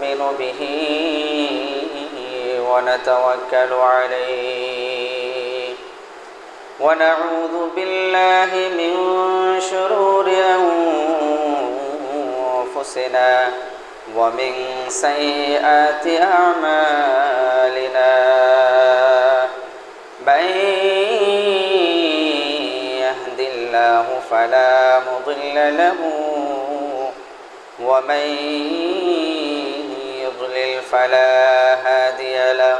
نؤمن به ونتوكل عليه ونعوذ بالله من شرور أنفسنا ومن سيئات أعمالنا من يهد الله فلا مضل له ومن يضلل فلا هادي له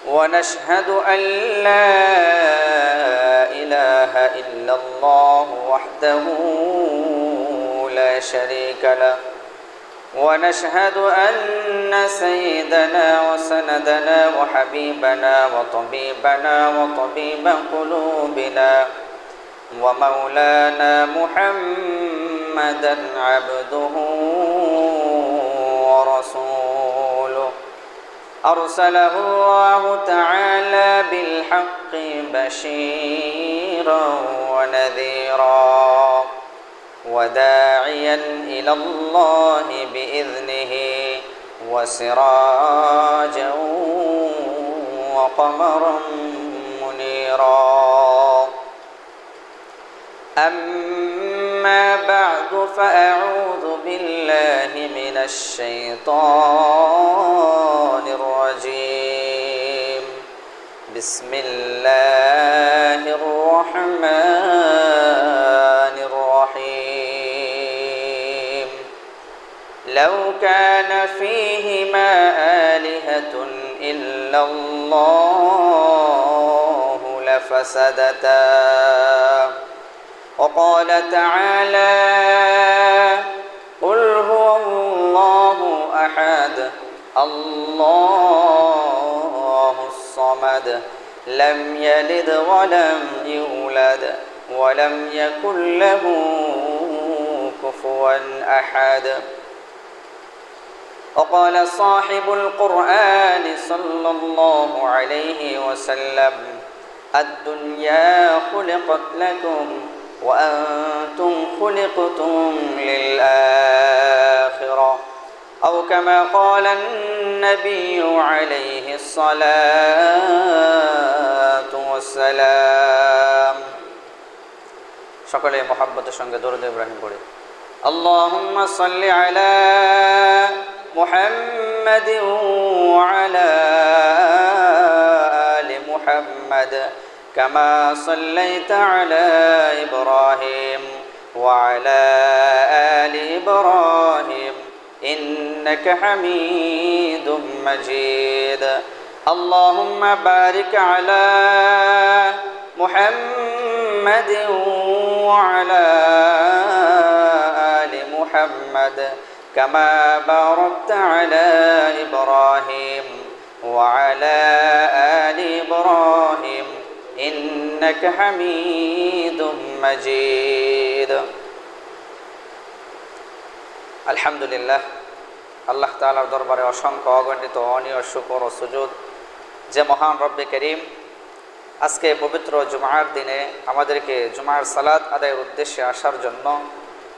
ونشهد أن لا إله إلا الله وحده لا شريك له ونشهد أن سيدنا وسندنا وحبيبنا وطبيبنا وطبيب قلوبنا ومولانا محمدا عبده ورسوله أرسله الله تعالى بالحق بشيرا ونذيرا وداعيا إلى الله بإذنه وسراجا وقمرا منيرا أما بعد فأعوذ بالله من الشيطان الرجيم بسم الله الرحمن الرحيم لو كان فيهما آلهة إلا الله لفسدتا وقال تعالى قل هو الله أحد الله الصمد لم يلد ولم يولد ولم يكن له كفوا أحد وقال صاحب القرآن صلى الله عليه وسلم الدنيا خلقت لكم وأنتم خلقتم للآخرة أو كما قال النبي عليه الصلاة والسلام সকলে মুহাব্বতের সঙ্গে দরুদ ইব্রাহিম পড়ি اللهم صل على محمد وعلى آل محمد كما صليت على إبراهيم وعلى آل إبراهيم إنك حميد مجيد اللهم بارك على محمد وعلى آل محمد كما باركت على إبراهيم وعلى آل إبراهيم إنك حميد مجيد الحمد لله আল্লাহ তাআলার দরবারে অসংখ্য অগণিত অনিয় শুকর ও সুজুদ যে মহান রব্বে করিম আজকে পবিত্র জুমার দিনে আমাদেরকে জুমার সালাত আদায়ের উদ্দেশ্যে আসার জন্য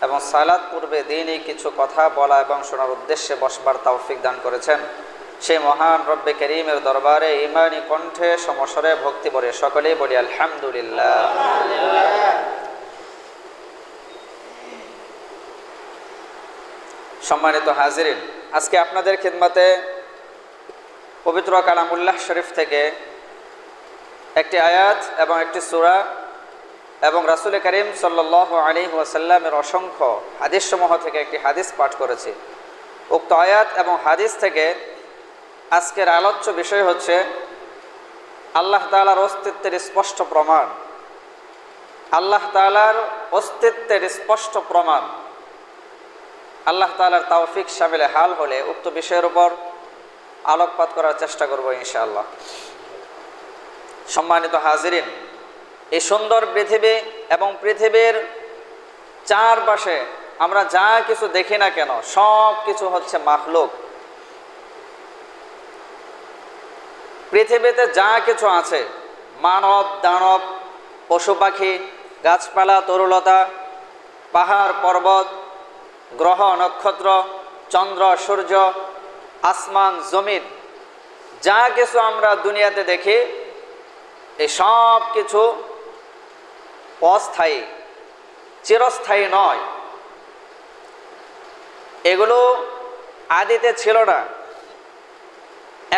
এবং সালাত পূর্বে দিনই কিছু কথা বলা এবং শোনার উদ্দেশ্যে বসবার তৌফিক দান করেছেন সেই মহান রব্বে করিমের দরবারে ঈমানি কণ্ঠে সমস্বরে ভক্তি ভরে সকলেই বলি আলহামদুলিল্লাহ। সম্মানিত হাজিরিন, আজকে আপনাদের খিদমতে পবিত্র কালামুল্লাহ শরীফ থেকে একটি আয়াত এবং একটি সূরা এবং রাসূল করিম সাল্লাল্লাহু আলাইহি ওয়াসাল্লামের অসংখ্য হাদিসসমূহ থেকে একটি হাদিস পাঠ করেছি। উক্ত আয়াত এবং হাদিস থেকে আজকের আলোচ্য বিষয় হচ্ছে আল্লাহ তাআলার অস্তিত্বের স্পষ্ট প্রমাণ। আল্লাহ তাআলার অস্তিত্বের স্পষ্ট প্রমাণ আল্লাহ তাআলার তৌফিক শামিলে হাল হলে উক্ত বিষয়ের উপর আলোকপাত করার চেষ্টা করব ইনশাআল্লাহ। সম্মানিত হাজিরিন, এই সুন্দর পৃথিবী এবং পৃথিবীর চারপাশে আমরা যা কিছু দেখি না কেন সব কিছু হচ্ছে মাখলুক। পৃথিবীতে যা কিছু আছে, মানব দানব পশু পাখি গাছপালা তরুলতা পাহাড় পর্বত গ্রহ নক্ষত্র চন্দ্র সূর্য, আসমান জমিন, যা কিছু আমরা দুনিয়াতে দেখি এই সব কিছু অস্থায়ী, চিরস্থায়ী নয়। এগুলো আদিতে ছিল না,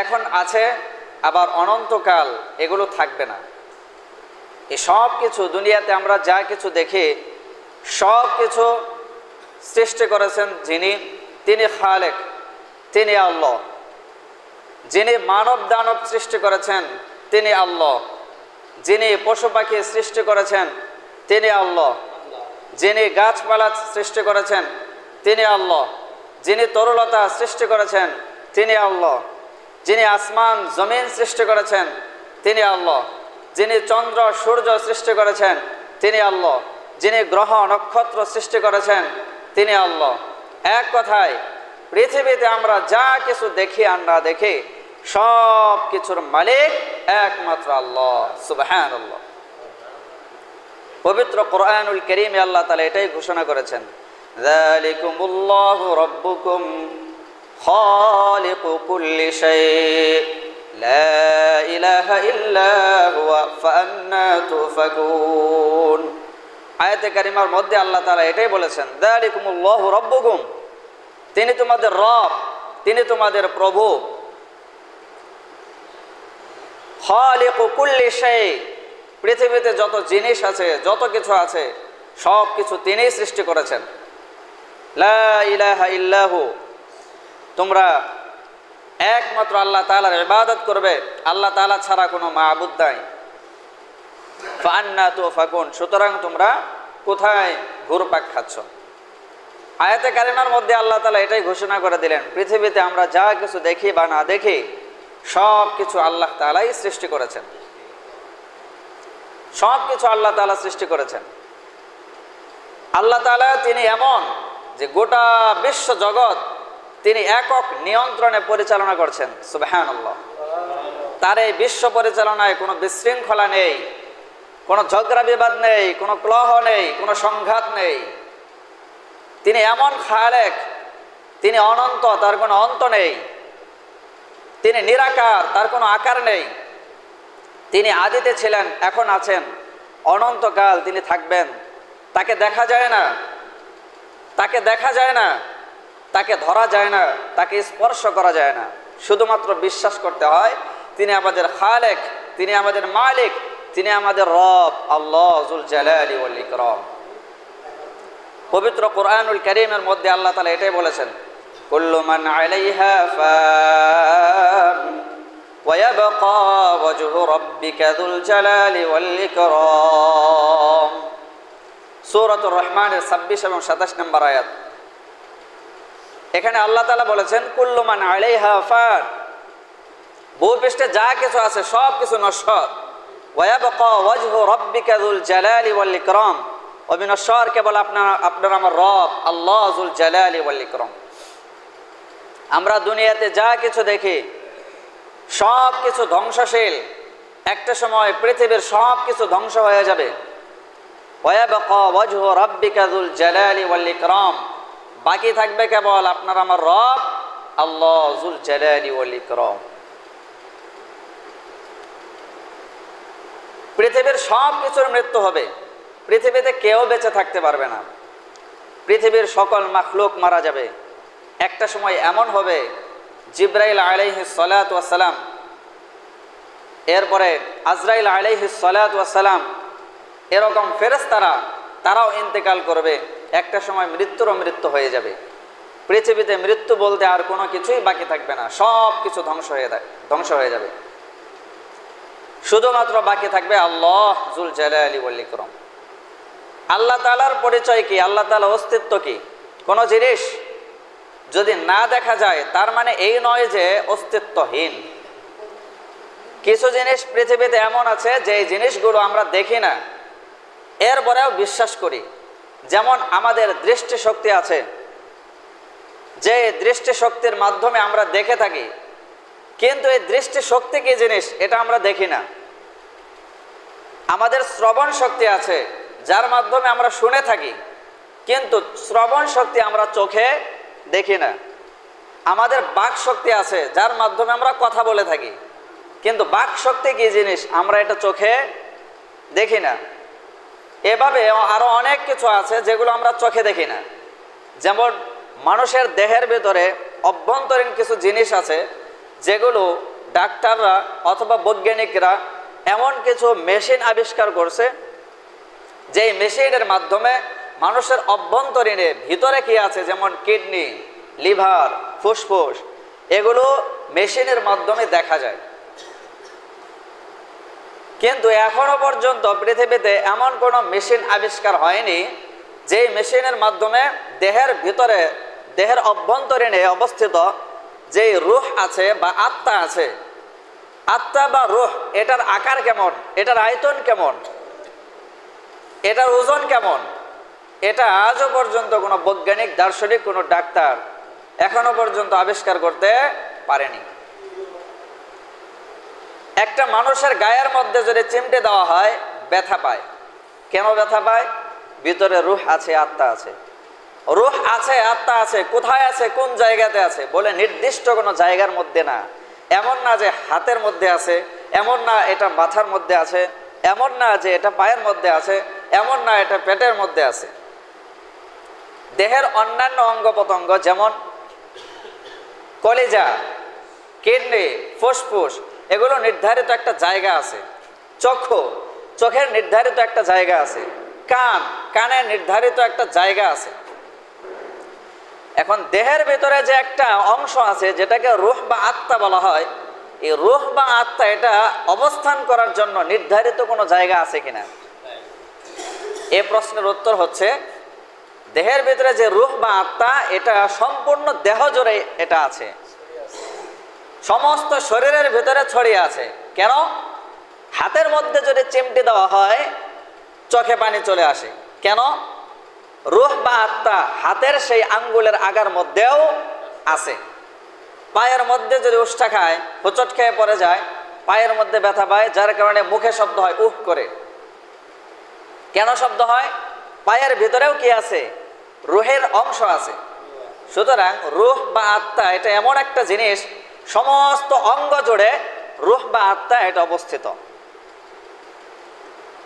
এখন আছে, আবার অনন্তকাল এগুলো থাকবে না। এই সব কিছু দুনিয়াতে আমরা যা কিছু দেখি সব কিছু সৃষ্টি করেছেন যিনি, তিনি খালেক, তিনি আল্লাহ। যিনি মানব দানব সৃষ্টি করেছেন তিনি আল্লাহ। যিনি পশু পাখি সৃষ্টি করেছেন তিনি আল্লাহ। যিনি গাছপালা সৃষ্টি করেছেন তিনি আল্লাহ। যিনি তরুলতা সৃষ্টি করেছেন তিনি আল্লাহ। যিনি আসমান জমিন সৃষ্টি করেছেন তিনি আল্লাহ। যিনি চন্দ্র সূর্য সৃষ্টি করেছেন তিনি আল্লাহ। যিনি গ্রহ নক্ষত্র সৃষ্টি করেছেন তিনি আল্লাহ। এক কথায় পৃথিবীতে আমরা যা কিছু দেখি আর না দেখি সব কিছুর মালিক একমাত্র আল্লাহ সুবহানাল্লাহ। পবিত্র কোরআনুল কারীমে আল্লাহ তাআলা এটাই ঘোষণা করেছেন, যালিকুমুল্লাহু রাব্বুকুম খালিকু কুল্লি শাই লা ইলাহা ইল্লা হুয়া ফাআন্না তুফাকুন। আয়াতে কারিমার মধ্যে আল্লাহ তাআলা এটাই বলেছেন, যালিকুমুল্লাহু রাব্বুকুম, তিনি তোমাদের রব, তিনি তোমাদের প্রভু। খালিকু কুল্লি শাই, পৃথিবীতে যত জিনিস আছে, যত কিছু আছে সব কিছু তিনিই সৃষ্টি করেছেন। লা ইলাহা ইল্লাহু, তোমরা একমাত্র আল্লাহ তাআলার ইবাদত করবে, আল্লাহ তাআলা ছাড়া কোনো মাবুদ নাই। ফাআন্না তুফাকুন, সুতরাং তোমরা কোথায় ঘুরপাক খাচ্ছ। আয়াতে কারিমার মধ্যে আল্লাহ তাআলা এটাই ঘোষণা করে দিলেন, পৃথিবীতে আমরা যা কিছু দেখি বা না দেখি সব কিছু আল্লাহ তাআলাই সৃষ্টি করেছেন। সব কিছু আল্লাহ তাআলা সৃষ্টি করেছেন। আল্লাহ তাআলা তিনি এমন যে গোটা বিশ্ব জগৎ তিনি একক নিয়ন্ত্রণে পরিচালনা করছেন সুবহানাল্লাহ। তার এই বিশ্ব পরিচালনায় কোনো বিশৃঙ্খলা নেই, কোনো ঝগড়া বিবাদ নেই, কোনো কলহ নেই, কোনো সংঘাত নেই। তিনি এমন খালেক, তিনি অনন্ত, তার কোনো অন্ত নেই। তিনি নিরাকার, তার কোনো আকার নেই। তিনি আদিতে ছিলেন, এখন আছেন, অনন্তকাল তিনি থাকবেন। তাকে দেখা যায় না, তাকে দেখা যায় না, তাকে ধরা যায় না, তাকে স্পর্শ করা যায় না। শুধুমাত্র বিশ্বাস করতে হয় তিনি আমাদের খালেক, তিনি আমাদের মালিক, তিনি আমাদের রব আল্লাহ যুল জালালি ওয়াল ইকরাম। পবিত্র কোরআনুল কারীমের মধ্যে আল্লাহ তাআলা এটাই বলেছেন, কুল্লু মান আলাইহা ফান ওয়া ইয়াবকা ওয়াজহু রাব্বিকা যুল জালালি ওয়াল ইকরাম। সূরাতুর রহমানের 26 এবং 27 নম্বর আয়াত। এখানে আল্লাহ তাআলা বলেছেন কুল্লু মান আলাইহা ফান, ভূপৃষ্ঠে যা কিছু আছে সব কিছু নশ্বর। ওয়া ইয়াবকা ওয়াজহু রাব্বিকা যুল জালালি ওয়াল ইকরাম, অবিনশ্বর কেবল আপনার আমার রব আল্লাহ যুল জালালি ওয়াল ইকরাম। আমরা দুনিয়াতে যা কিছু দেখি সব কিছু ধ্বংসশীল, একটা সময় পৃথিবীর সব কিছু ধ্বংস হয়ে যাবে। ওয়া ইয়াবকা ওয়াজহু রাব্বিকা যুল জালালি ওয়াল ইকরাম, বাকি থাকবে কেবল আপনার আমার রব আল্লাহ যুল জালালি ওয়াল ইকরাম। পৃথিবীর সব কিছুর মৃত্যু হবে, পৃথিবীতে কেউ বেঁচে থাকতে পারবে না। পৃথিবীর সকল মাখলুক মারা যাবে। একটা সময় এমন হবে জিবরাইল আলাইহিস সালাতু ওয়াস সালাম, এরপরে আজরাইল আলাইহিস সালাতু ওয়াস সালাম, এরকম ফেরেশতারা তারাও ইন্তেকাল করবে। একটা সময় মৃত্যুরও মৃত্যু হয়ে যাবে। পৃথিবীতে মৃত্যু বলতে আর কোনো কিছুই বাকি থাকবে না, সব কিছু ধ্বংস হয়ে যাবে। শুধুমাত্র বাকি থাকবে আল্লাহ যুল জালালি ওয়াল ইকরাম। আল্লাহ তাআলার পরিচয় কি? আল্লাহ তাআলার অস্তিত্ব কি? কোনো জিনিস যদি না দেখা যায় তার মানে এই নয় যে অস্তিত্বহীন। কিছু জিনিস পৃথিবীতে এমন আছে যে এই জিনিসগুলো আমরা দেখি না, এরপরেও বিশ্বাস করি। যেমন আমাদের দৃষ্টিশক্তি আছে, যে দৃষ্টিশক্তির মাধ্যমে আমরা দেখে থাকি, কিন্তু এই দৃষ্টিশক্তি কি জিনিস এটা আমরা দেখি না। আমাদের শ্রবণ শক্তি আছে, যার মাধ্যমে আমরা শুনে থাকি, কিন্তু শ্রবণ শক্তি আমরা চোখে দেখি না। আমাদের বাক শক্তি আছে, যার মাধ্যমে আমরা কথা বলে থাকি, কিন্তু বাক শক্তি কি জিনিস আমরা এটা চোখে দেখি না। এভাবে আরো অনেক কিছু আছে যেগুলো আমরা চোখে দেখি না। যেমন মানুষের দেহের ভিতরে অভ্যন্তরীণ কিছু জিনিস আছে যেগুলো ডাক্তাররা অথবা বৈজ্ঞানিকরা এমন কিছু মেশিন আবিষ্কার করছে, যেই মেশিনের মাধ্যমে মানুষের অভ্যন্তরীণে ভিতরে কি আছে, যেমন কিডনি, লিভার, ফুসফুস, এগুলো মেশিনের মাধ্যমে দেখা যায়। কিন্তু এখনো পর্যন্ত পৃথিবীতে এমন কোনো মেশিন আবিষ্কার হয়নি যেই মেশিনের মাধ্যমে দেহের ভিতরে, দেহের অভ্যন্তরীণে অবস্থিত যেই রূহ আছে বা আত্মা আছে, আত্মা বা রূহ, এটার আকার কেমন, এটার আয়তন কেমন, এটার ওজন কেমন, এটা আজও পর্যন্ত কোনো বৈজ্ঞানিক, দার্শনিক, কোনো ডাক্তার এখনো পর্যন্ত আবিষ্কার করতে পারেনি। একটা মানুষের গায়ের মধ্যে যদি চিমটে দেওয়া হয় ব্যথা পায়। কেন ব্যথা পায়? ভিতরে রূহ আছে, আত্মা আছে। রূহ আছে, আত্মা আছে, কোথায় আছে, কোন জায়গাতে আছে বলে নির্দিষ্ট কোনো জায়গার মধ্যে না। এমন না যে হাতের মধ্যে আছে, এমন না এটা মাথার মধ্যে আছে, এমন না যে এটা পায়ের মধ্যে আছে, এমন না এটা পেটের মধ্যে আছে। দেহের অন্যান্য অঙ্গ প্রত্যঙ্গ যেমন কলিজা, কিডনি, ফুসফুস, এগুলো নির্ধারিত একটা জায়গা আছে। চক্ষু, চোখের নির্ধারিত একটা জায়গা আছে। কান, কানের নির্ধারিত একটা জায়গা আছে। এখন দেহের ভিতরে যে একটা অংশ আছে যেটাকে রূহ বা আত্মা বলা হয়, এই রূহ বা আত্মা এটা অবস্থান করার জন্য নির্ধারিত কোনো জায়গা আছে কিনা? এই প্রশ্নের উত্তর হচ্ছে দেহের ভিতরে যে রূহ বা আত্মা, এটা সম্পূর্ণ দেহ জুড়ে এটা আছে, সমস্ত শরীরের ভিতরে ছড়িয়ে আছে। কেন? হাতের মধ্যে যদি চিমটি দেওয়া হয় চোখে পানি চলে আসে। কেন? রূহ বা আত্মা হাতের সেই আঙ্গুলের আগার মধ্যেও আছে। পায়ের মধ্যে যদি উষ্টা খায়, হোঁচট খেয়ে পড়ে যায়, পায়ের মধ্যে ব্যথা পায়, যার কারণে মুখে শব্দ হয় উহ করে। কেন শব্দ হয়? পায়ের ভিতরেও কি আছে? রূহের অংশ আছে। সুতরাং রূহ বা আত্মা এটা এমন একটা জিনিস, সমস্ত অঙ্গ জুড়ে রূহ বা আত্মা এটা অবস্থিত।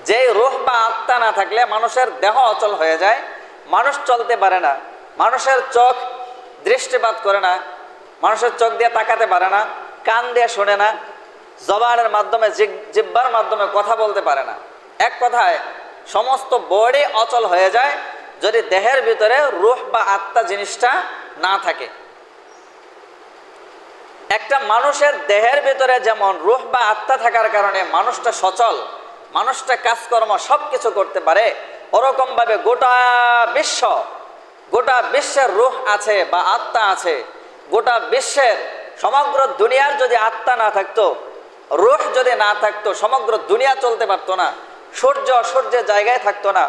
যে রূহ বা আত্মা না থাকলে মানুষের দেহ অচল হয়ে যায়, মানুষ চলতে পারে না, মানুষের চোখ দৃষ্টিপাত করে না, মানুষের চোখ দিয়ে তাকাতে পারে না, কান দিয়ে শোনে না, জবানের মাধ্যমে, জিহ্বার মাধ্যমে কথা বলতে পারে না। এক কথায় সমস্ত বডি অচল হয়ে যায় যদি দেহের ভিতরে রূহ বা আত্মা জিনিসটা না থাকে। একটা মানুষের দেহের ভিতরে যেমন রূহ বা আত্মা থাকার কারণে মানুষটা সচল, মানুষটা কাজকর্ম সব কিছু করতে পারে, ওরকম ভাবে গোটা বিশ্বের রূহ আছে বা আত্মা আছে। গোটা বিশ্বের, সমগ্র দুনিয়ার যদি আত্মা না থাকতো, রূহ যদি না থাকতো, সমগ্র দুনিয়া চলতে পারতো না। সূর্য সূর্যের জায়গায় থাকতো না,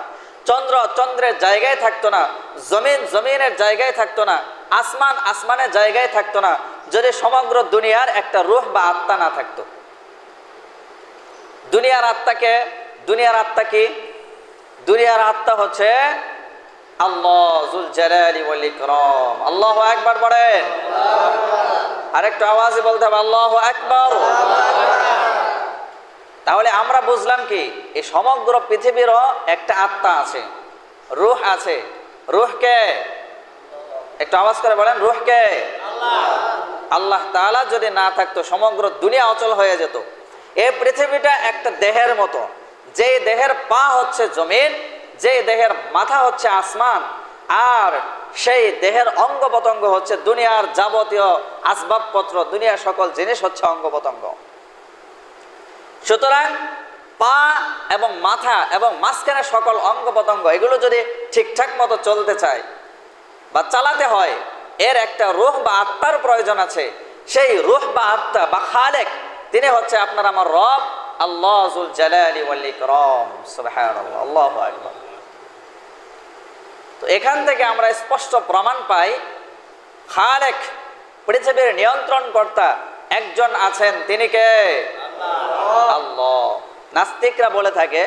চন্দ্র চন্দ্রের জায়গায় থাকতো না, জমিন জমিনের জায়গায় থাকতো না, আসমান আসমানের জায়গায় থাকতো না, যদি সমগ্র দুনিয়ার একটা রূহ বা আত্মা না থাকতো। দুনিয়ার আত্মা কি? দুনিয়ার আত্মা হচ্ছে আল্লাহ যুল জালালি ওয়াল ইকরাম। আল্লাহু আকবার বলেন। আরেকটু আওয়াজে বলতে হবে আল্লাহু আকবার। তাহলে আমরা বুঝলাম কি, এই সমগ্র পৃথিবীরও একটা আত্মা আছে, রূহ আছে। রূহকে একটু আওয়াজ করে বলেন, রূহকে? আল্লাহ তাআলা যদি না থাকতো সমগ্র দুনিয়া অচল হয়ে যেত। এই পৃথিবীটা একটা দেহের মতো, যেই দেহের পা হচ্ছে জমিন, যেই দেহের মাথা হচ্ছে আসমান, আর সেই দেহের অঙ্গ প্রত্যঙ্গ হচ্ছে দুনিয়ার যাবতীয় আসবাবপত্র, দুনিয়ার সকল জিনিস হচ্ছে অঙ্গ প্রত্যঙ্গ। সুতরাং পা এবং মাথা এবং মাঝখানে সকল অঙ্গ প্রত্যঙ্গ, এগুলো যদি ঠিকঠাক মতো চলতে চায় বা চালাতে হয়, এর একটা রূহ বা আত্মার প্রয়োজন আছে। সেই রূহ বা আত্মা বা খালেক, তিনি হচ্ছে আপনার আমার রব আল্লাহ যুল জালালি ওয়াল ইকরাম। সুবহানাল্লাহ, আল্লাহু আকবার। তো এখান থেকে আমরা স্পষ্ট প্রমাণ পাই, খালেক, পৃথিবীর নিয়ন্ত্রণকর্তা একজন আছেন, তিনি কে? আল্লাহ। নাস্তিকরা বলে থাকে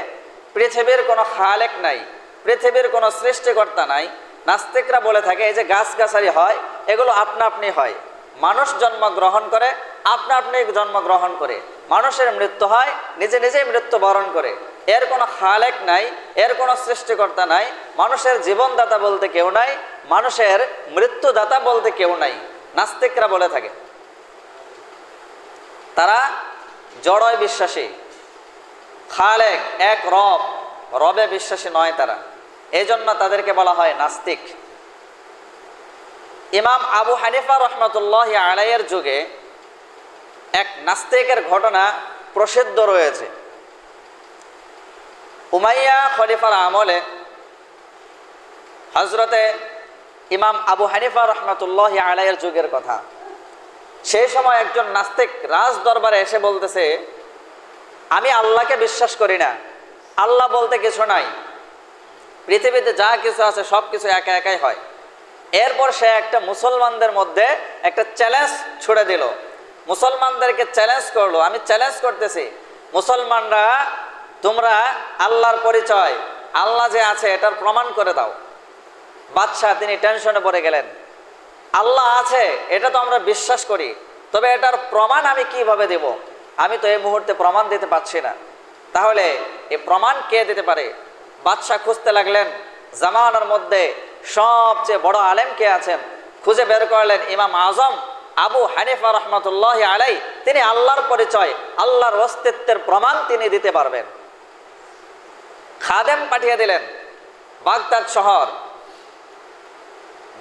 পৃথিবীর কোনো খালেক নাই, পৃথিবীর কোনো সৃষ্টিকর্তা নাই। নাস্তিকরা বলে থাকে এই যে গাছগাছালি হয় এগুলো আপনা আপনি হয়, মানুষ জন্মগ্রহণ করে, আপনা আপনি জন্মগ্রহণ করে, মানুষের মৃত্যু হয়, নিজে নিজেই মৃত্যুবরণ করে। এর কোনো খালেক নাই, এর কোনো সৃষ্টিকর্তা নাই, মানুষের জীবনদাতা বলতে কেউ নাই, মানুষের মৃত্যুদাতা বলতে কেউ নাই, নাস্তিকরা বলে থাকে। তারা জড়য় বিশ্বাসী, খালেক এক রব, রবে বিশ্বাসী নয় তারা। এই জন্য তাদেরকে বলা হয় নাস্তিক। ইমাম আবু হানিফা রহমতুল্লাহ আলাইয়ের যুগে এক নাস্তিকের ঘটনা প্রসিদ্ধ রয়েছে। উমাইয়া খলিফার আমলে হজরতে ইমাম আবু হানিফা রহমতুল্লাহ আলাইয়ের যুগের কথা। সেই সময় একজন নাস্তিক রাজ দরবারে এসে বলতেছে, আমি আল্লাহকে বিশ্বাস করি না, আল্লাহ বলতে কিছু নাই, পৃথিবীতে যা কিছু আছে সব কিছু একা একাই হয়। এরপর সে একটা মুসলমানদের মধ্যে একটা চ্যালেঞ্জ ছুড়ে দিল, মুসলমানদেরকে চ্যালেঞ্জ করলো, আমি চ্যালেঞ্জ করতেছি মুসলমানরা, তোমরা আল্লাহর পরিচয়, আল্লাহ যে আছে এটার প্রমাণ করে দাও। বাদশাহ তিনি টেনশনে পড়ে গেলেন, আল্লাহ আছে এটা তো আমরা বিশ্বাস করি, তবে এটার প্রমাণ আমি কিভাবে দেব? আমি তো এই মুহূর্তে প্রমাণ দিতে পারছি না, তাহলে এই প্রমাণ কে দিতে পারে? বাদশাহ খুঁজতে লাগলেন জামানার মধ্যে সবচেয়ে বড় আলেম কে আছেন। খুঁজে বের করলেন ইমাম আজম আবু হানিফা রহমতুল্লাহ আলাই, তিনি আল্লাহর পরিচয়, আল্লাহর অস্তিত্বের প্রমাণ তিনি দিতে পারবেন। খাদেম পাঠিয়ে দিলেন বাগদাদ শহর,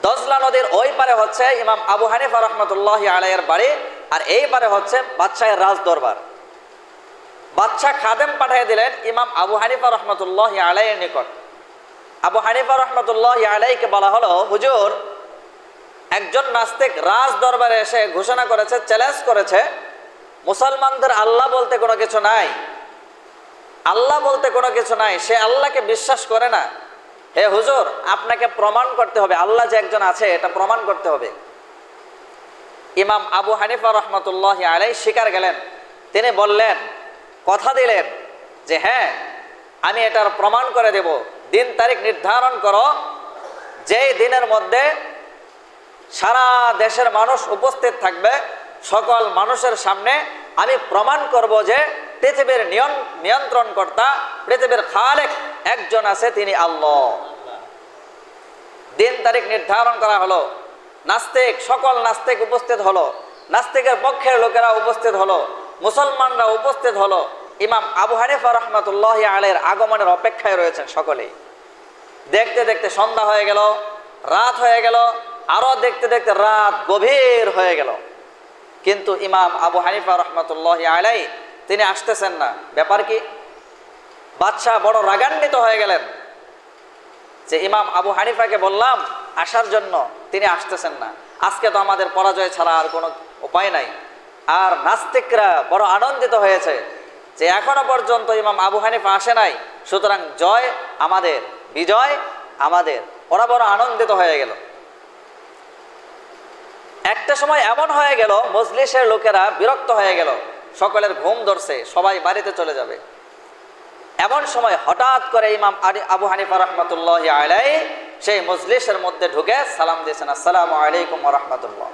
দজলা নদীর ওই পারে হচ্ছে ইমাম আবু হানিফা রহমতুল্লাহ আলাইয়ের বাড়ি, আর এই পারে হচ্ছে বাদশাহের রাজ দরবার। বাদশাহ খাদেম পাঠিয়ে দিলেন ইমাম আবু হানিফা রহমতুল্লাহ আলাইয়ের নিকট। আবু হানিফা রহমতুল্লাহ আলাইকে বলা হলো, হুজুর, একজন নাস্তিক রাজ দরবারে এসে ঘোষণা করেছে, চ্যালেঞ্জ করেছে, মুসলমানদের আল্লাহ বলতে কোনো কিছু নাই, আল্লাহ বলতে কোনো কিছু নাই, সে আল্লাহকে বিশ্বাস করে না। হে হুজুর, আপনাকে প্রমাণ করতে হবে আল্লাহ যে একজন আছে, এটা প্রমাণ করতে হবে। ইমাম আবু হানিফা রহমতুল্লাহ আলাই স্বীকার গেলেন, তিনি বললেন, কথা দিলেন যে হ্যাঁ আমি এটার প্রমাণ করে দেব, দিন তারিখ নির্ধারণ করো, যেই দিনের মধ্যে সারা দেশের মানুষ উপস্থিত থাকবে, সকল মানুষের সামনে আমি প্রমাণ করব যে পৃথিবীর নিয়ন্ত্রণকর্তা, পৃথিবীর খালেক একজন আছে, তিনি আল্লাহ। দিন তারিখ নির্ধারণ করা হলো, নাস্তিক, সকল নাস্তিক উপস্থিত হলো, নাস্তিকের পক্ষের লোকেরা উপস্থিত হলো, মুসলমানরা উপস্থিত হলো। ইমাম আবু হানিফা রহমতুল্লাহ আলাইহির আগমনের অপেক্ষায় রয়েছেন সকলেই। দেখতে দেখতে সন্ধ্যা হয়ে গেল, রাত হয়ে গেল, আরো দেখতে দেখতে রাত গভীর হয়ে গেল, কিন্তু ইমাম আবু হানিফা রহমতুল্লাহ আলাইহি তিনি আসতেছেন না। ব্যাপার কি? বাদশাহ বড় রাগান্বিত হয়ে গেলেন যে ইমাম আবু হানিফাকে বললাম আসার জন্য, তিনি আসতেছেন না, আজকে তো আমাদের পরাজয় ছাড়া আর কোনো উপায় নাই। আর নাস্তিকরা বড় আনন্দিত হয়েছে যে এখনো পর্যন্ত ইমাম আবু হানিফা আসে নাই, সুতরাং জয় আমাদের, বিজয় আমাদের। ওরা বড় আনন্দিত হয়ে গেল। একটা সময় এমন হয়ে গেল, মজলিসের লোকেরা বিরক্ত হয়ে গেল, সকলের ঘুম ধরছে, সবাই বাড়িতে চলে যাবে। এমন সময় হঠাৎ করে ইমাম আবু হানিফা রহমতুল্লাহ আলাইহি সেই মজলিসের মধ্যে ঢুকে সালাম দিয়েছেন, আসসালামু আলাইকুম ওয়া রাহমাতুল্লাহ।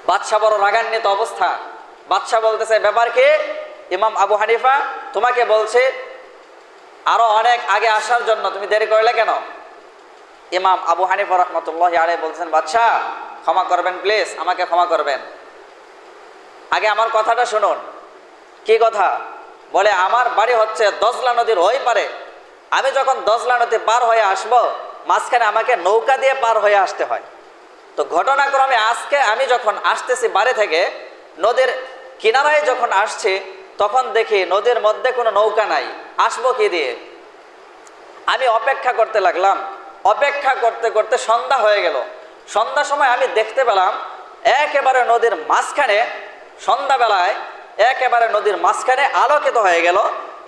বাদশাহ বড় রাগান্বিত অবস্থা। বাদশাহ বলতেছে, ব্যাপার কি? ইমাম আবু হানিফা, তোমাকে বলছে আরো অনেক আগে আসার জন্য, তুমি দেরি করলে কেন? ইমাম আবু হানিফা রহমতুল্লাহ আলাইহি বলছেন, বাদশাহ ক্ষমা করবেন, প্লিজ আমাকে ক্ষমা করবেন, আগে আমার কথাটা শুনুন। কি কথা? বলে, আমার বাড়ি হচ্ছে দজলা নদীর ওই পারে, আমি যখন দজলা নদী পার হয়ে আসব, মাঝখানে আমাকে নৌকা দিয়ে পার হয়ে আসতে হয়। তো ঘটনাক্রমে আজকে আমি যখন আসতেছি বাড়ি থেকে, নদীর কিনারায় যখন আসছি, তখন দেখি নদীর মধ্যে কোনো নৌকা নাই, আসবো কি দিয়ে? আমি অপেক্ষা করতে লাগলাম, অপেক্ষা করতে করতে সন্ধ্যা হয়ে গেল। সন্ধ্যার সময় আমি দেখতে পেলাম একেবারে নদীর মাঝখানে, সন্ধ্যাবেলায় একেবারে নদীর মাঝখানে আলোকিত হয়ে গেল,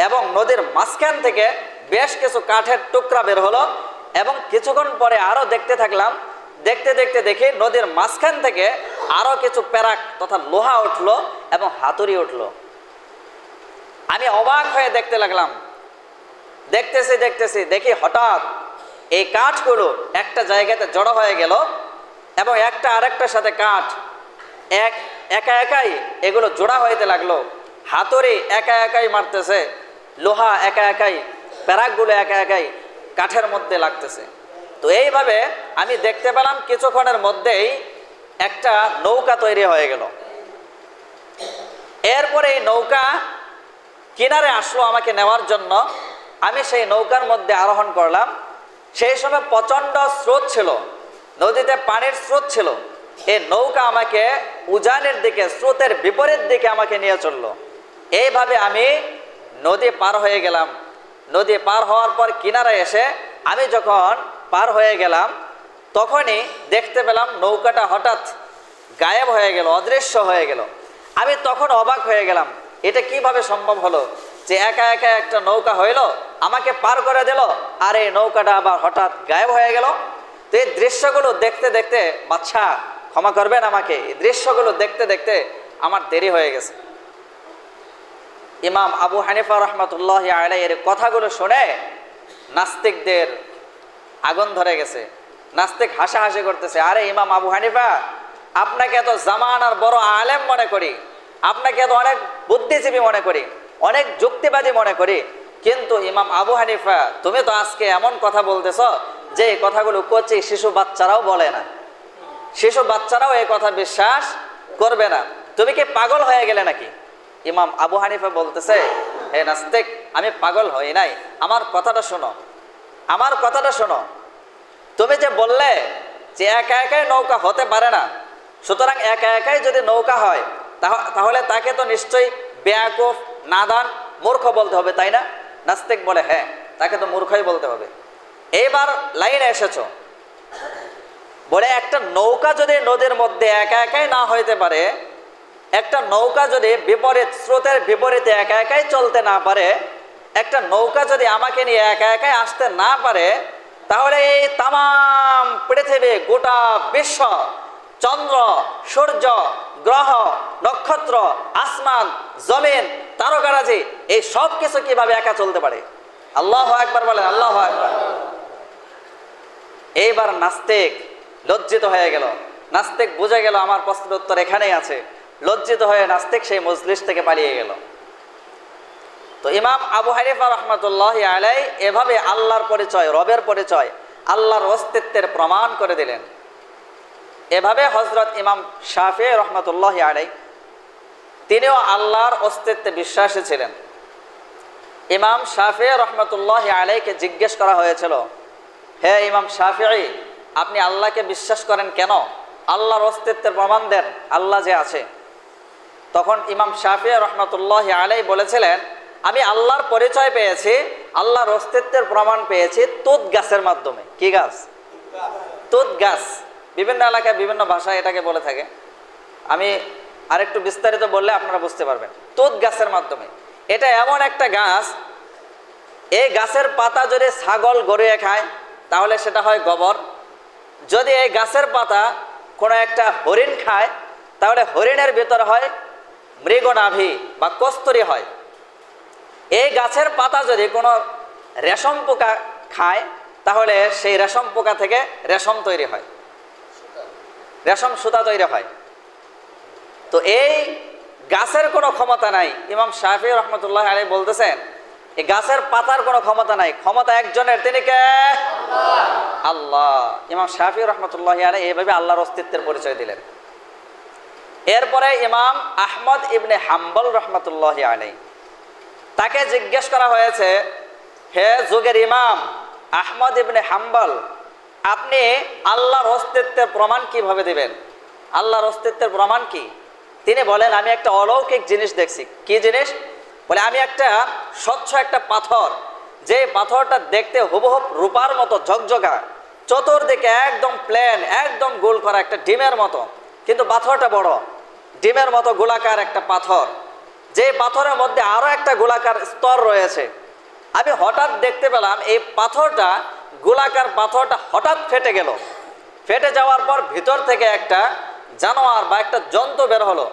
এবং নদীর মাঝখান থেকে বেশ কিছু কাঠের টুকরা বের হলো, এবং কিছুক্ষণ পরে আরো দেখতে থাকলাম, দেখতে দেখতে দেখি নদীর মাঝখান থেকে আরো কিছু প্যারাক তথা লোহা উঠলো এবং হাতুড়ি উঠলো। আমি অবাক হয়ে দেখতে লাগলাম, দেখতেছি দেখি হঠাৎ এই কাঠগুলো একটা জায়গাতে জড়ো হয়ে গেল, এবং একটা আরেকটার সাথে কাঠ একা একাই এগুলো জোড়া হইতে লাগলো, হাতুড়ি একা একাই মারতেছে, লোহা একা একাই, প্যারাকগুলো একা একাই কাঠের মধ্যে লাগতেছে। তো এইভাবে আমি দেখতে পেলাম কিছুক্ষণের মধ্যেই একটা নৌকা তৈরি হয়ে গেল। এরপরে এই নৌকা কিনারে আসলো আমাকে নেওয়ার জন্য। আমি সেই নৌকার মধ্যে আরোহণ করলাম। সেই সময় প্রচণ্ড স্রোত ছিল, নদীতে পানির স্রোত ছিল। এই নৌকা আমাকে উজানের দিকে, স্রোতের বিপরীত দিকে আমাকে নিয়ে চললো। এইভাবে আমি নদী পার হয়ে গেলাম। নদী পার হওয়ার পর কিনারে এসে আমি যখন পার হয়ে গেলাম, তখনই দেখতে পেলাম নৌকাটা হঠাৎ গায়েব হয়ে গেল, অদৃশ্য হয়ে গেল। আমি তখন অবাক হয়ে গেলাম, এটা কিভাবে সম্ভব হলো যে একা একা একটা নৌকা হইল, আমাকে পার করে দিল, আর এই নৌকাটা আবার হঠাৎ গায়েব হয়ে গেল। তো এই দৃশ্যগুলো দেখতে দেখতে, বাচ্চা ক্ষমা করবেন আমাকে, এই দৃশ্যগুলো দেখতে দেখতে আমার দেরি হয়ে গেছে। ইমাম আবু হানিফা রহমতুল্লাহ আলাইহির কথাগুলো শুনে নাস্তিকদের আগুন ধরে গেছে। নাস্তিক হাসাহাসি করতেছে, আরে ইমাম আবু হানিফা, আপনাকে এত জামানার বড় আলেম মনে করি, আপনাকে এত অনেক বুদ্ধিজীবী মনে করি, অনেক যুক্তিবাদী মনে করি, কিন্তু ইমাম আবু হানিফা তুমি তো আজকে এমন কথা বলতেছ যে এই কথাগুলো কচি শিশু বাচ্চারাও বলে না, শিশু বাচ্চারাও এই কথা বিশ্বাস করবে না, তুমি কি পাগল হয়ে গেলে নাকি? ইমাম আবু হানিফা বলতেছে, হে নাস্তিক, আমি পাগল হই নাই, আমার কথাটা শোনো, আমার কথাটা শোনো। তুমি যে বললে যে একা একাই নৌকা হতে পারে না, সুতরাং একা একাই যদি নৌকা হয় তাহলে তাকে তো নিশ্চয়ই বেয়াকুফ, নাদান, মূর্খ বলতে হবে, তাই না? নাস্তিক বলে, হ্যাঁ, তাকে তো মূর্খই বলতে হবে। এইবার লাইনে এসেছো, বলে একটা নৌকা যদি নদীর মধ্যে একা একাই না হইতে পারে, একটা নৌকা যদি বিপরীত স্রোতের বিপরীতে একা একাই চলতে না পারে, একটা নৌকা যদি আমাকে নিয়ে একা একাই আসতে না পারে, তাহলে এই তামাম পৃথিবী, গোটা বিশ্ব, চন্দ্র, সূর্য, গ্রহ, নক্ষত্র, আসমান, জমিন, তারকারাজি, এই সব কিছু কিভাবে একা চলতে পারে? আল্লাহু আকবার বলেন, আল্লাহু আকবার। এইবার নাস্তিক লজ্জিত হয়ে গেল। নাস্তিক বুঝে গেল আমার প্রশ্নের উত্তর এখানেই আছে। লজ্জিত হয়ে নাস্তিক সেই মজলিস থেকে পালিয়ে গেল। তো ইমাম আবু হানিফা রহমতুল্লাহ আলাই এভাবে আল্লাহর পরিচয়, রবের পরিচয়, আল্লাহর অস্তিত্বের প্রমাণ করে দিলেন। এভাবে হজরত ইমাম শাফিঈ রহমতুল্লাহ আলাই তিনিও আল্লাহর অস্তিত্বে বিশ্বাসী ছিলেন। ইমাম শাফিঈ রহমতুল্লাহ আলাইকে জিজ্ঞেস করা হয়েছিল, হে ইমাম শাফিঈ, আপনি আল্লাহকে বিশ্বাস করেন কেন? আল্লাহর অস্তিত্বের প্রমাণ দেন, আল্লাহ যে আছে। তখন ইমাম শাফিঈ রহমতুল্লাহ আলাই বলেছিলেন, আমি আল্লাহর পরিচয় পেয়েছি, আল্লাহর অস্তিত্বের প্রমাণ পেয়েছি তুত গাছের মাধ্যমে। কি গাছ? তুত গাছ। বিভিন্ন এলাকায় বিভিন্ন ভাষায় এটাকে বলে থাকে, আমি আরেকটু বিস্তারিত বললে আপনারা বুঝতে পারবেন। তুত গাছের মাধ্যমে, এটা এমন একটা গাছ, এই গাছের পাতা যদি ছাগল গরুয়ে খায় তাহলে সেটা হয় গোবর। যদি এই গাছের পাতা কোনো একটা হরিণ খায় তাহলে হরিণের ভিতর হয় মৃগনাভি বা কস্তুরী হয়। এই গাছের পাতা যদি কোনো রেশম পোকা খায় তাহলে সেই রেশম পোকা থেকে রেশম তৈরি হয়, রেশম সুতা তৈরি হয়। তো এই গাছের কোনো ক্ষমতা নাই। ইমাম শাফিঈ রহমতুল্লাহ আলাইহি বলতেছেন, এই গাছের পাতার কোনো ক্ষমতা নাই, ক্ষমতা একজনের, তিনি কে? আল্লাহ। ইমাম শাফিঈ রহমতুল্লাহ আলাইহি এইভাবে আল্লাহর অস্তিত্বের পরিচয় দিলেন। এরপরে ইমাম আহমদ ইবনে হাম্বল রহমতুল্লাহ আলাইহি, তাকে জিজ্ঞেস করা হয়েছে, হে যুগের ইমাম আহমদ ইবনে হাম্বল, আপনি আল্লাহর অস্তিত্বের প্রমাণ কিভাবে দিবেন? আল্লাহর অস্তিত্বের প্রমাণ কি? তিনি বলেন, আমি একটা অলৌকিক জিনিস দেখছি। কি জিনিস? বলে, আমি একটা স্বচ্ছ একটা পাথর, যে পাথরটা দেখতে হুবহুব রূপার মতো ঝকঝকা, চতুর্দিকে একদম প্লেন, একদম গোল করা একটা ডিমের মতো, কিন্তু পাথরটা বড়, ডিমের মতো গোলাকার একটা পাথর, যে পাথরের মধ্যে আরো একটা গোলাকার স্তর রয়েছে। আমি হঠাৎ দেখতে পেলাম এই পাথরটা, গোলাকার পাথরটা হঠাৎ ফেটে গেল। ফেটে যাওয়ার পর ভিতর থেকে একটা জানোয়ার বা একটা জন্তু বের হলো।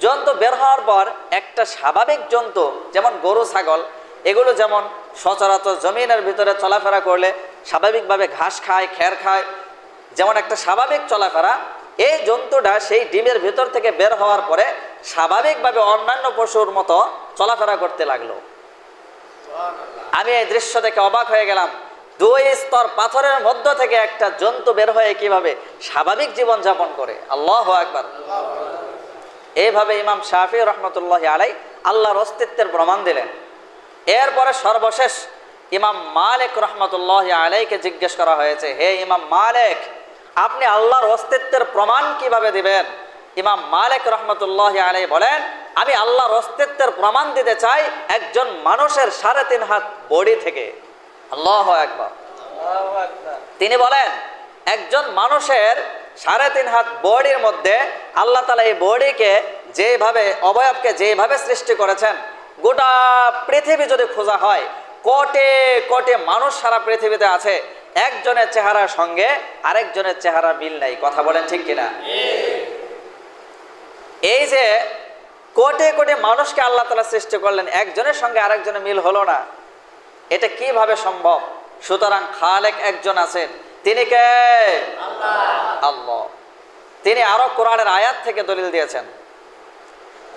জন্তু বের হওয়ার পর একটা স্বাভাবিক জন্তু, যেমন গরু ছাগল, এগুলো যেমন সচরাচর জমিনের ভিতরে চলাফেরা করলে স্বাভাবিকভাবে ঘাস খায়, খের খায়, যেমন একটা স্বাভাবিক চলাফেরা, এই জন্তুটা সেই ডিমের ভিতর থেকে বের হওয়ার পরে স্বাভাবিকভাবে অন্যান্য পশুর মতো চলাফেরা করতে লাগলো। আমি এই দৃশ্য দেখে অবাক হয়ে গেলাম। 2 স্তর পাথরের মধ্য থেকে একটা জন্তু বের হয়ে কিভাবে স্বাভাবিক জীবন যাপন করে। আল্লাহু আকবার। এইভাবে ইমাম শাফি রহমতুল্লাহি আলাই আল্লাহর অস্তিত্বের প্রমাণ দিলেন। এরপরে সর্বশেষ ইমাম মালিক রহমতুল্লাহি আলাইকে জিজ্ঞেস করা হয়েছে, হে ইমাম মালিক, আপনি আল্লাহর অস্তিত্বের প্রমাণ কিভাবে দিবেন? ইমাম মালিক রহমতুল্লাহি আলাই বলেন, আমি আল্লাহর অস্তিত্বের প্রমাণ দিতে চাই একজন মানুষের 3.5 হাত বডি থেকে। আল্লাহু আকবার। তিনি বলেন, একজন মানুষের 3.5 হাত বডির মধ্যে আল্লাহ তাআলা এই বডিকে যেভাবে, অবয়বকে যেভাবে সৃষ্টি করেছেন, গোটা পৃথিবী যদি খোঁজা হয়, কোটি কোটি মানুষ সারা পৃথিবীতে আছে, একজনের চেহারার সঙ্গে আরেকজনের চেহারা মিল নাই। কথা বলেন ঠিক কিনা? এই যে কোটি কোটি মানুষকে আল্লাহ তাআলা সৃষ্টি করলেন, একজনের সঙ্গে আরেকজনের মিল হলো না, এটা কিভাবে সম্ভব? সুতরাং খালেক একজন আছেন, তিনি কে? আল্লাহ। তিনি আরো কোরআনের আয়াত থেকে দলিল দিয়েছেন।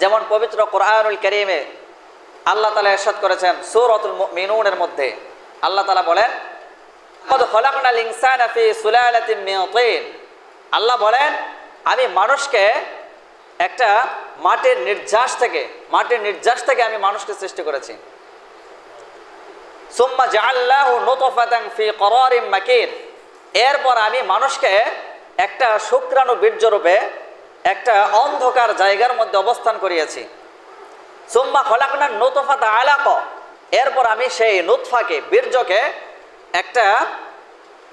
যেমন পবিত্র কোরআনুল কারীমে আল্লাহ তাআলা ইরশাদ করেছেন সূরাতুল মুমিনুনের মধ্যে, আল্লাহ তাআলা বলেন, ক্বাদ খালাকনাল ইনসানা ফি সুলালাতিন মিন তিন। আল্লাহ বলেন, আমি মানুষকে একটা মাটির নির্যাস থেকে আমি মানুষকে সৃষ্টি করেছি। সুম্মা জাআলনাহু নুতফাতান ফি করারিন মাকিন। এরপর আমি মানুষকে একটা শুক্রাণু বীর্যরূপে একটা অন্ধকার জায়গার মধ্যে অবস্থান করিয়েছি। সুম্মা খলাকনান নুতফাতা আলাকা। এরপর আমি সেই নুতফাকে, বীর্যকে একটা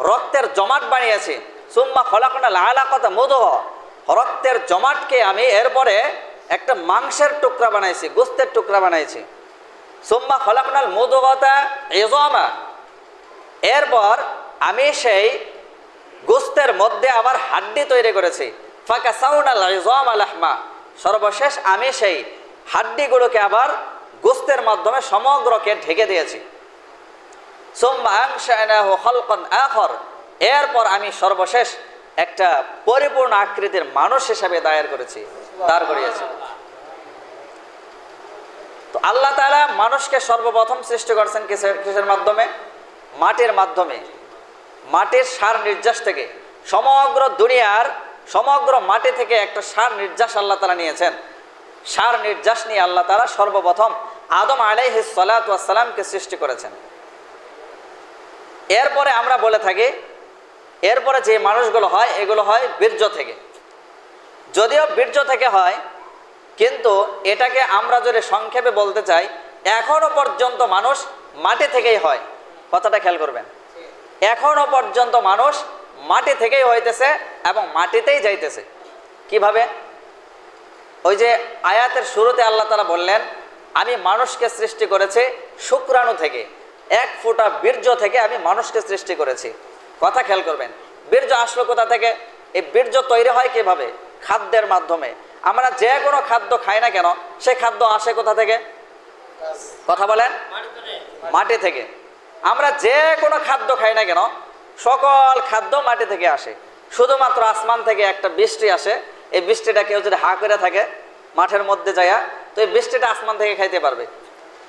রক্তের জমাট বানিয়েছি। সুম্মা খলাকনাল আলাকাতা মুদগা। রক্তের জমাটকে আমি এরপরে একটা মাংসের টুকরা বানাইছি, গোস্তের টুকরা বানাইছি। সুম্মা খলাকনাল মুদগাতা ইযামা। এরপর আমি সেই গোস্তের মধ্যে আবার হাড্ডি তৈরি করেছি। ফাকাসাউনাল ইযামা লাহমা। সর্বশেষ আমি সেই হাড্ডিগুলোকে আবার গোস্তের মাধ্যমে সমগ্রকে ঢেকে দিয়েছি। সুম্মা আনশানাহু খালকান আখর। এরপর আমি সর্বশেষ একটা পরিপূর্ণ আকৃতির মানুষ হিসেবে দাঁড় করিয়েছি। তো আল্লাহ তাআলা মানুষকে সর্বপ্রথম সৃষ্টি করেছেন কিসের মাধ্যমে? মাটির মাধ্যমে। মাটির সার নির্যাস থেকে, সমগ্র দুনিয়ার সমগ্র মাটি থেকে একটা সার নির্যাস আল্লাহ তাআলা নিয়েছেন। সার নির্যাস নিয়ে আল্লাহ তাআলা সর্বপ্রথম আদম আলাইহিস সালাতু ওয়াস সালামকে সৃষ্টি করেছেন। এরপরে আমরা বলে থাকি, এরপরে যে মানুষগুলো হয় এগুলো হয় বীর্য থেকে। যদিও বীর্য থেকে হয়, কিন্তু এটাকে আমরা যদি সংক্ষেপে বলতে চাই, এখনো পর্যন্ত মানুষ মাটি থেকেই হয়। কথাটা খেয়াল করবেন, এখনো পর্যন্ত মানুষ মাটি থেকেই হইতেছে এবং মাটিতেই যাইতেছে। কিভাবে? ওই যে আয়াতের শুরুতে আল্লাহ তাআলা বললেন, আমি মানুষকে সৃষ্টি করেছি শুক্রাণু থেকে, 1 ফোঁটা বীর্য থেকে আমি মানুষকে সৃষ্টি করেছি। কথা খেয়াল করবেন, বীর্য আসলো কোথা থেকে? এই বীর্য তৈরি হয় কিভাবে? খাদ্যের মাধ্যমে। আমরা যে কোনো খাদ্য খাই না কেন, সেই খাদ্য আসে কোথা থেকে? কথা বলেন, মাটি থেকে। আমরা যে কোনো খাদ্য খাই না কেন, সকল খাদ্য মাটি থেকে আসে। শুধুমাত্র আসমান থেকে একটা বৃষ্টি আসে, এই বৃষ্টিটা কেউ যদি হা করে থাকে মাঠের মধ্যে যায়া, তো এই বৃষ্টিটা আসমান থেকে খাইতে পারবে।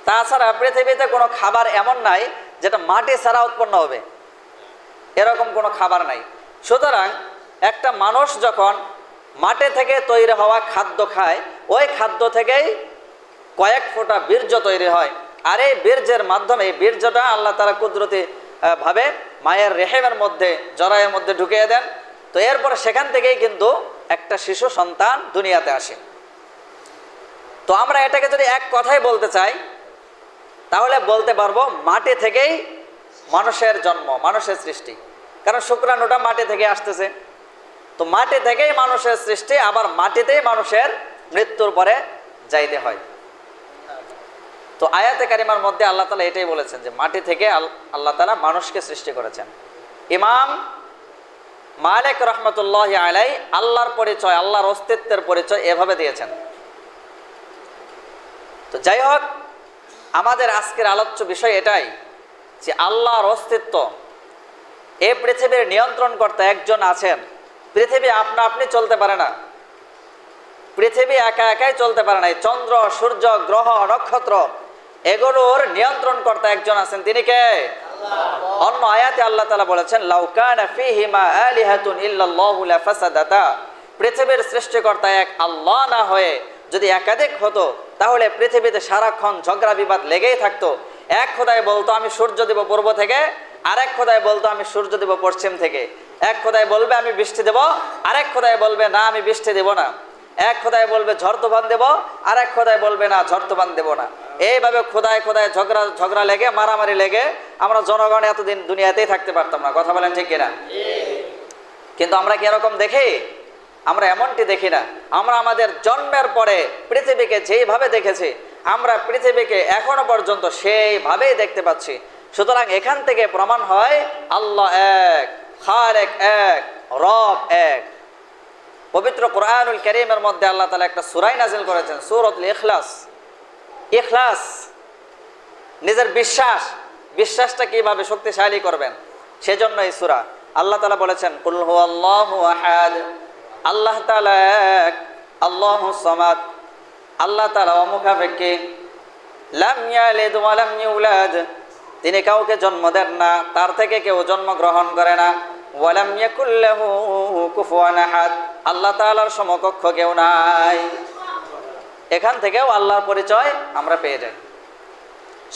তাছাড়া পৃথিবীতে কোনো খাবার এমন নাই যেটা মাটি ছাড়া উৎপন্ন হবে, এরকম কোনো খাবার নাই। সুতরাং একটা মানুষ যখন মাটি থেকে তৈরি হওয়া খাদ্য খায়, ওই খাদ্য থেকেই কয়েক ফোঁটা বীর্য তৈরি হয়। আর এই বীর্যের মাধ্যমে, এই বীর্যটা আল্লাহ তাআলা কুদরতি ভাবে মায়ের রেহেমের মধ্যে, জরায়ের মধ্যে ঢুকিয়ে দেন। তো এরপরে সেখান থেকেই কিন্তু একটা শিশু সন্তান দুনিয়াতে আসে। তো আমরা এটাকে যদি এক কথায় বলতে চাই, তাহলে বলতে পারবো মাটি থেকেই মানুষের জন্ম, মানুষের সৃষ্টি। কারণ শুক্রাণুটা মাটি থেকে আসতেছে। তো মাটি থেকেই মানুষের সৃষ্টি, আবার মাটিতেই মানুষের মৃত্যুর পরে যাইতে হয়। তো আয়াতে কারিমার মধ্যে আল্লাহ তাআলা এটাই বলেছেন যে মাটি থেকে আল্লাহ তাআলা মানুষকে সৃষ্টি করেছেন। ইমাম মালিক রহমতুল্লাহি আলাই আল্লাহর পরিচয়, আল্লাহর অস্তিত্বের পরিচয় এভাবে দিয়েছেন। তো যাই হোক, আমাদের আজকের আলোচ্য বিষয় এটাই যে আল্লাহর অস্তিত্ব এই পৃথিবীর নিয়ন্ত্রণ করতে একজন আছেন। পৃথিবী আপনা আপনি চলতে পারে না, পৃথিবী একা একাই চলতে পারে না। চন্দ্র, সূর্য, গ্রহ, নক্ষত্র এগুলোর নিয়ন্ত্রণ করতে একজন আছেন, তিনি কে? অন্য আয়াতে আল্লাহ তাআলা বলেছেন, লাউ কানা ফীহিমা আলিহাতুন ইল্লাল্লাহু লাফাসাদাতা। পৃথিবীর সৃষ্টিকর্তা এক আল্লাহ না হয়ে যদি একাধিক হতো তাহলে পৃথিবীতে সারাক্ষণ ঝগড়া বিবাদ লেগেই থাকতো। এক খোদাই বলতো আমি সূর্য দেব পূর্ব থেকে, আরেক খোদাই বলতো আমি সূর্য দেব পশ্চিম থেকে। এক খোদাই বলবে আমি বৃষ্টি দেব, আরেক খোদাই বলবে না আমি বৃষ্টি দেব না। এক খোদাই বলবে ঝড় তুফান দেব, আরেক খোদাই বলবে না ঝড় তুফান দেব না। এইভাবে খোদায় খোদায় ঝগড়া লেগে, মারামারি লেগে আমরা জনগণ এতদিন দুনিয়াতেই থাকতে পারতাম না। কথা বলেন ঠিক কিনা? কিন্তু আমরা কি এরকম দেখি? আমরা এমনটি দেখি না। আমরা আমাদের জন্মের পরে পৃথিবীকে যেইভাবে দেখেছি, আমরা পৃথিবীকে এখনো পর্যন্ত সেইভাবেই দেখতে পাচ্ছি। সুতরাং এখান থেকে প্রমাণ হয় আল্লাহ এক, খালেক এক, রব এক। পবিত্র কোরআনুল কারীমের মধ্যে আল্লাহ তাআলা একটা সূরা নাযিল করেছেন, সূরাতুল ইখলাস। ইখলাস, নিজের বিশ্বাসটা কিভাবে শক্তিশালী করবেন সেজন্য এই সূরা। আল্লাহ তাআলা বলেছেন, কুল হুয়াল্লাহু আহাদ, আল্লাহ তাআলা এক, আল্লাহুস সামাদ, আল্লাহ তাআলা অমুখাপেক্ষী, লাম ইয়ালিদ ওয়া লাম ইউলাদ, তিনি কাউকে জন্ম দেন না, তার থেকে কেউ জন্মগ্রহণ করে না। ওয়া লাম ইয়াকুল লাহু কুফুয়ান আহাদ, আল্লাহ তাআলার সমকক্ষ কেউ নাই। এখান থেকেও আল্লাহর পরিচয় আমরা পেয়ে যাই।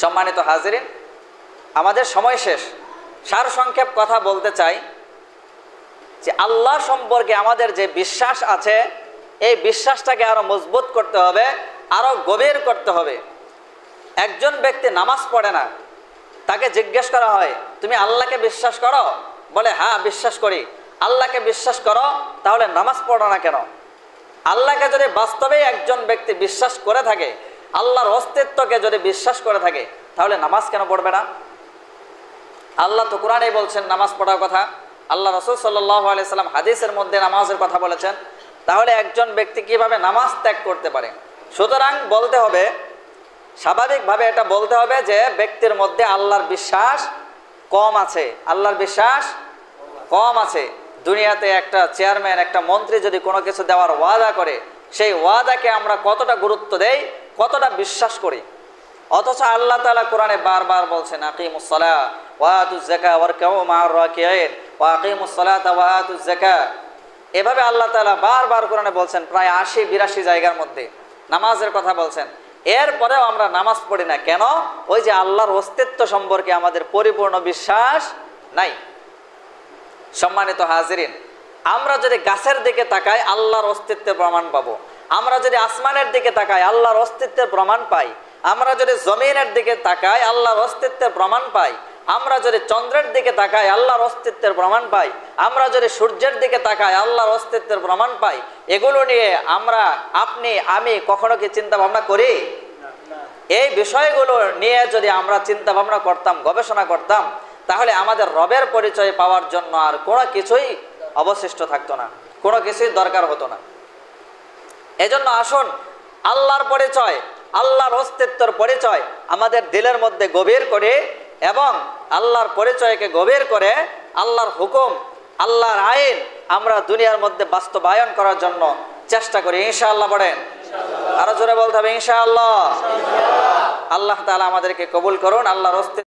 সম্মানিত হাজিরিন, আমাদের সময় শেষ। সারসংক্ষেপ কথা বলতে চাই যে আল্লাহ সম্পর্কে আমাদের যে বিশ্বাস আছে, এই বিশ্বাসটাকে আরো মজবুত করতে হবে, আরো গভীর করতে হবে। একজন ব্যক্তি নামাজ পড়ে না, তাকে জিজ্ঞেস করা হয় তুমি আল্লাহকে বিশ্বাস করো? বলে হ্যাঁ বিশ্বাস করি। আল্লাহকে বিশ্বাস করো, তাহলে নামাজ পড়ো না কেন? আল্লাহকে যদি বাস্তবে একজন ব্যক্তি বিশ্বাস করে থাকে, আল্লাহর অস্তিত্বকে যদি বিশ্বাস করে থাকে, তাহলে নামাজ কেন পড়বে না? আল্লাহ তো কোরআনেই বলছেন নামাজ পড়ার কথা, আল্লাহ রাসূল সাল্লাল্লাহু আলাইহি সাল্লাম হাদিসের মধ্যে নামাজের কথা বলেছেন। তাহলে একজন ব্যক্তি কিভাবে নামাজ ত্যাগ করতে পারে? সুতরাং বলতে হবে, স্বাভাবিকভাবে এটা বলতে হবে যে ব্যক্তির মধ্যে আল্লাহর বিশ্বাস কম আছে, আল্লাহর বিশ্বাস কম আছে। দুনিয়াতে একটা চেয়ারম্যান, একটা মন্ত্রী যদি কোনো কিছু দেওয়ার ওয়াদা করে, সেই ওয়াদাকে আমরা কতটা গুরুত্ব দেই, কতটা বিশ্বাস করি। অথচ আল্লাহ তাআলা কোরআনে বারবার বলছেন আকিমুস সালাহ ওয়া আতুজ যাকাত ওয়ারকাউ মা'আর রাকিঈন ওয়া আকিমুস সালাতা ওয়া আতুজ যাকাত। এভাবে আল্লাহ তাআলা বারবার কোরআনে বলছেন, প্রায় ৮০-৮২ জায়গার মধ্যে নামাজের কথা বলছেন। এরপরেও আমরা নামাজ পড়ি না কেন? ওই যে আল্লাহর অস্তিত্ব সম্পর্কে আমাদের পরিপূর্ণ বিশ্বাস নাই। সম্মানিত হাজিরিন, আমরা যদি গাছের দিকে তাকাই আল্লাহর অস্তিত্বের প্রমাণ পাবো, আমরা যদি আসমানের দিকে তাকাই আল্লাহর অস্তিত্বের প্রমাণ পাই, আমরা যদি জমিনের দিকে তাকাই আল্লাহর অস্তিত্বের প্রমাণ পাই, আমরা যদি চন্দ্রের দিকে তাকাই আল্লাহর অস্তিত্বের প্রমাণ পাই, আমরা যদি সূর্যের দিকে তাকাই আল্লাহর অস্তিত্বের প্রমাণ পাই, এগুলো নিয়ে আমরা, আপনি, আমি কখনো কি চিন্তা ভাবনা করি? এই বিষয়গুলো নিয়ে যদি আমরা চিন্তা ভাবনা করতাম, গবেষণা করতাম, তাহলে আমাদের রবের পরিচয় পাওয়ার জন্য আর কোনো কিছুই অবশিষ্ট থাকতো না, কোনো কিছুই দরকার হতো না। এজন্য আসুন আল্লাহর পরিচয়, আল্লাহর অস্তিত্বের পরিচয় আমাদের দিলের মধ্যে গভীর করে এবং আল্লাহর পরিচয়কে গভীর করে আল্লাহর হুকুম, আল্লাহর আইন আমরা দুনিয়ার মধ্যে বাস্তবায়ন করার জন্য চেষ্টা করি। ইনশাআল্লাহ পড়েন, আরো জোরে বলতে হবে ইনশাআল্লাহ। আল্লাহ তাআলা আমাদেরকে কবুল করুন। আল্লাহর অস্তিত্ব